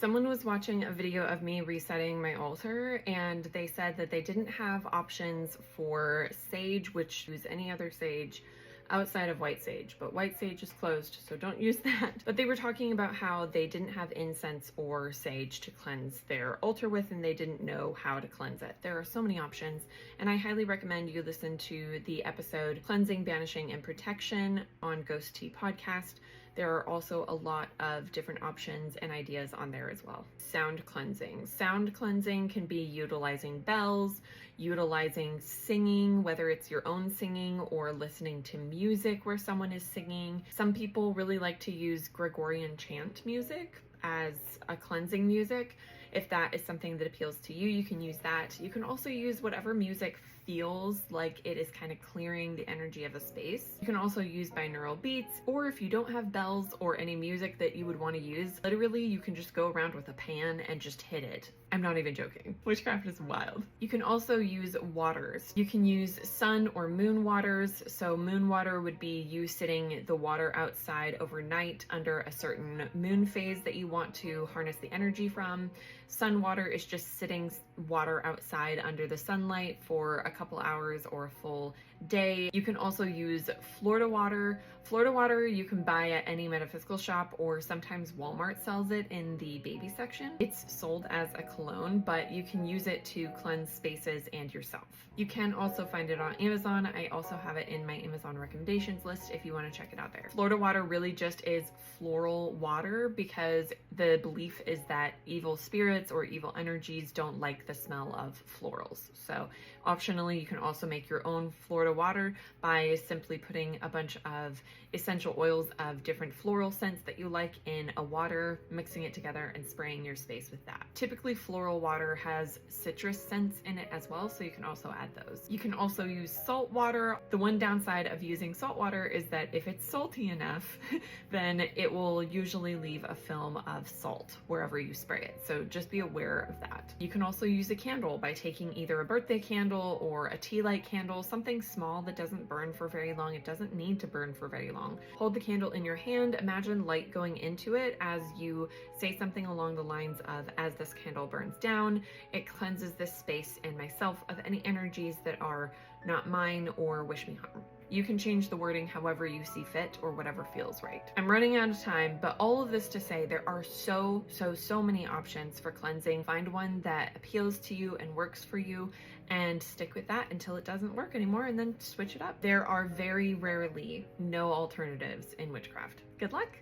Someone was watching a video of me resetting my altar and they said that they didn't have options for sage, which use any other sage outside of white sage, but white sage is closed, so don't use that. But they were talking about how they didn't have incense or sage to cleanse their altar with, and they didn't know how to cleanse it. There are so many options, and I highly recommend you listen to the episode Cleansing, Banishing, and Protection on Ghost Tea Podcast. There are also a lot of different options and ideas on there as well. Sound cleansing. Sound cleansing can be utilizing bells, utilizing singing, whether it's your own singing or listening to music where someone is singing. Some people really like to use Gregorian chant music as a cleansing music. If that is something that appeals to you, you can use that. You can also use whatever music feels like it is kind of clearing the energy of a space. You can also use binaural beats, or if you don't have bells or any music that you would want to use, literally you can just go around with a pan and just hit it. I'm not even joking. Witchcraft is wild. You can also use waters. You can use sun or moon waters. So moon water would be you sitting the water outside overnight under a certain moon phase that you want to harness the energy from. Sun water is just sitting water outside under the sunlight for a couple hours or a full day. You can also use Florida water. Florida water you can buy at any metaphysical shop, or sometimes Walmart sells it in the baby section. It's sold as a cologne, but you can use it to cleanse spaces and yourself. You can also find it on Amazon. I also have it in my Amazon recommendations list if you want to check it out there. Florida water really just is floral water because the belief is that evil spirits or evil energies don't like the smell of florals. So optionally, you can also make your own Florida water by simply putting a bunch of essential oils of different floral scents that you like in a water, mixing it together and spraying your space with that. Typically floral water has citrus scents in it as well, so you can also add those. You can also use salt water. The one downside of using salt water is that if it's salty enough, then it will usually leave a film of salt wherever you spray it. So just be aware of that. You can also use a candle by taking either a birthday candle or a tea light candle, something small that doesn't burn for very long. It doesn't need to burn for very long. Hold the candle in your hand, imagine light going into it as you say something along the lines of, as this candle burns down, it cleanses this space and myself of any energies that are not mine or wish me harm. You can change the wording however you see fit or whatever feels right. I'm running out of time, but all of this to say there are so many options for cleansing. Find one that appeals to you and works for you and stick with that until it doesn't work anymore and then switch it up. There are very rarely no alternatives in witchcraft. Good luck.